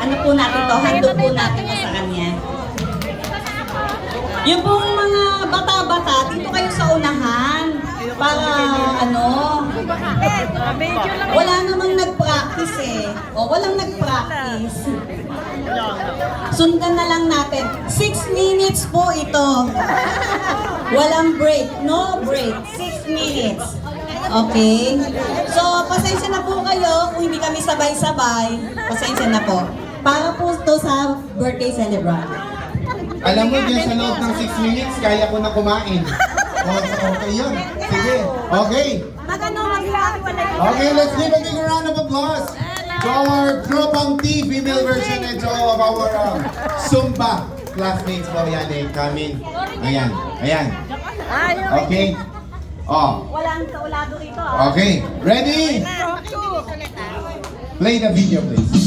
ano po natin to, handog po natin to sa kanya. Yung pong mga bata-bata, dito kayo sa unahan. Para ano, wala namang nag-practice eh. O, walang nag-practice. Sundan na lang natin. 6 minutes po ito. Walang break. No break. 6 minutes. Okay? So, pasensya na po kayo kung hindi kami sabay-sabay. Pasensya na po. Para po ito sa birthday celebrant. Alam mo, dyan sa loob ng 6 minutes, kaya ko na kumain. Okay yun. Sige. Okay. Okay, let's give a big round of applause to our Tropang T female version ito of our Zumba classmates po yan eh. Coming. Ayan. Ayan. Okay. Oh. Walang kaulado rito. Okay. Ready? Play the video, please.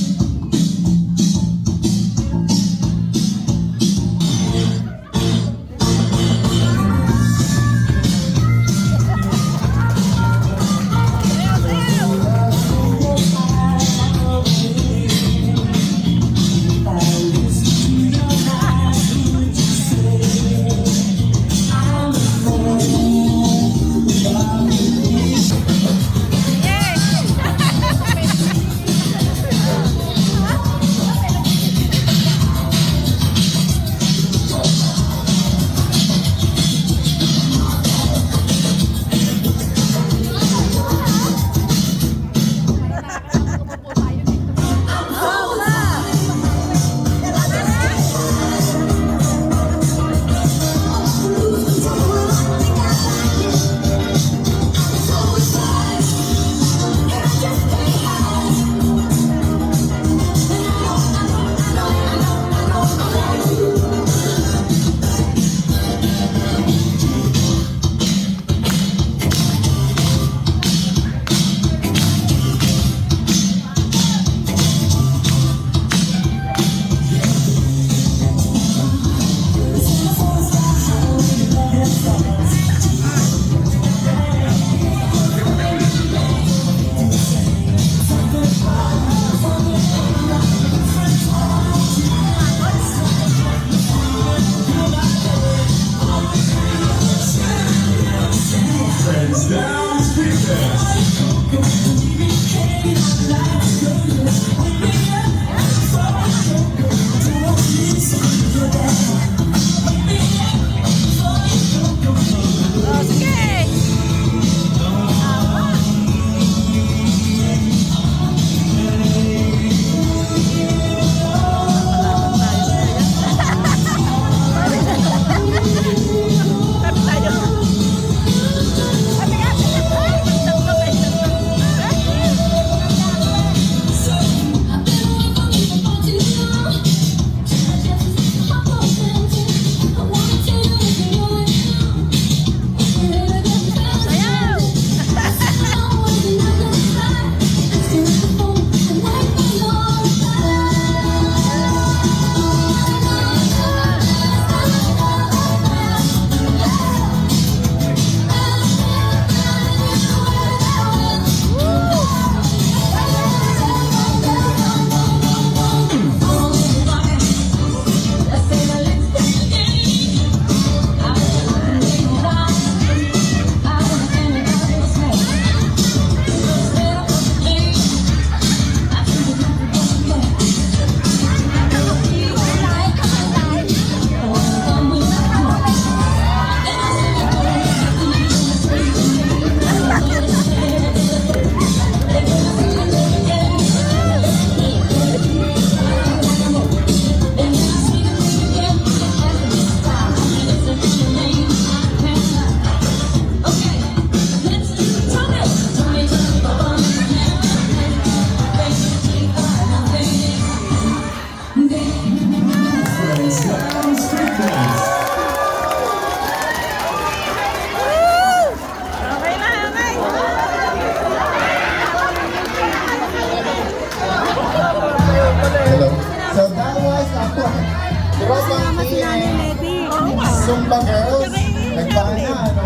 Zumba girls, nagpaana, ano?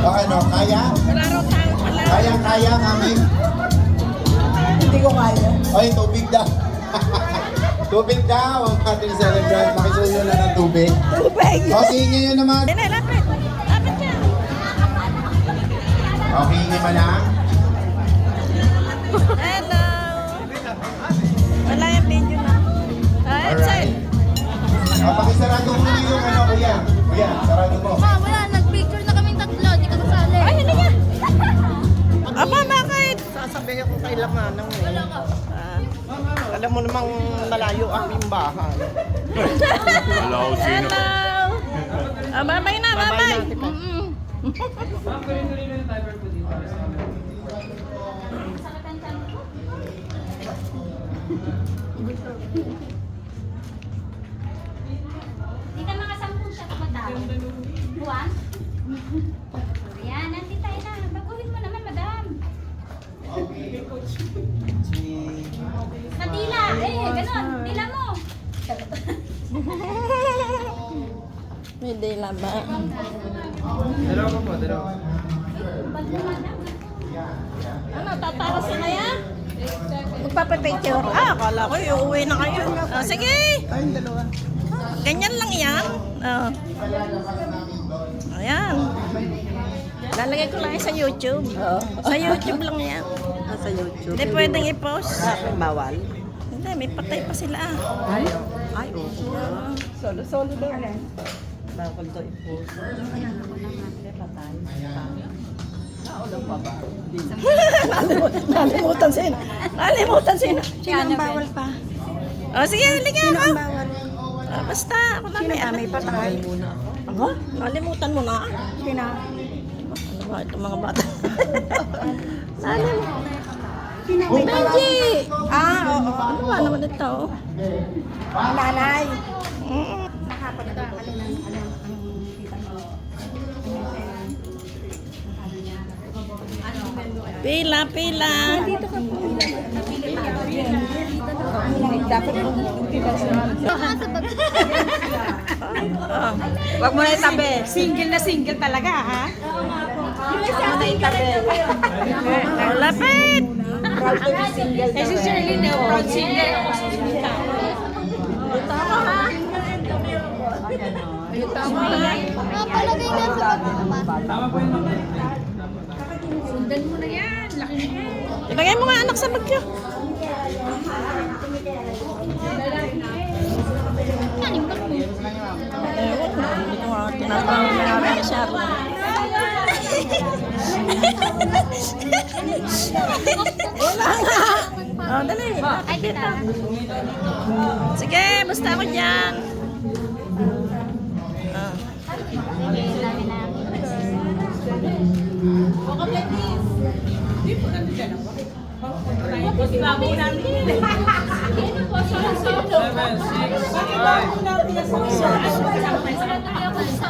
O ano, kaya? Kaya, mami? Hindi ko kaya. Ay, tubig na. Tubig daw ang ating celebrant. Makisuyo na ng tubig. Tubig! Okay, ngayon naman. Hindi, lapit. Lapit yan. Okay, hindi man lang. Hello! Wala yung video na. Alright. Pakisarado mo na yung ano, kuya. Kuya, sarado mo. Ma, wala. Nag-picture na kaming tatlo. Di ka kasali. Ay, hindi niya. Aba, bakit? Sasabihin ko kay Lamanang eh. Wala ka. Alam mo namang malayo ang imbahan. Hello! Bye-bye na, bye-bye! Di ka makasampung siya kapatao. Buwan? Ayan, nandito tayo na. Baguhin mo naman, madam. Sa dila. Ganon. Dila mo. Hindi lang ba? Ano, tataras na yan? Magpapapicture? Akala ko uuwi na kayo. Sige! Tayong dalawa. Ganyan lang yan. Ayan. Lalagay ko lang yan sa YouTube. Sa YouTube lang yan. Sa YouTube. Hindi pwedeng i-post. Bawal. Hindi, may patay pa sila. Ay, oo. Solo daw. Bawal daw i-post. Nalimutan sila. Sino ang bawal pa? O sige, halika ako. Basta, ako na may patay. Ako? Nalimutan mo na. Sino? Ano ba itong mga bata? Benji! Oo. Ano ba naman ito? Nanay. Pila, pila. Dito ka po. Dapat wag mo na itabi. Single na single talaga, ha? Wag mo na itabi. Lapit! Eh, si Shirley na proud single. Ako susunod ka. Dito ako, ha? Dito ako, ha? Palagay na sa Sundan mo na yan. Laki na yan. Ilagay mo nga anak sa bagyo. Kanin ba? Ewan ko. Hindi ko nga tinatawag na nga rin siya. Wala nga. O, dali. Ay, kita. Sige, basta ako dyan. Dami na.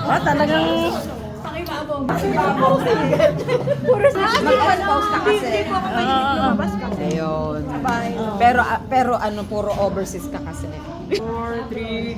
Oh, talagang... Ayun. Pero ano puro overseas ka kasi. 4, 3.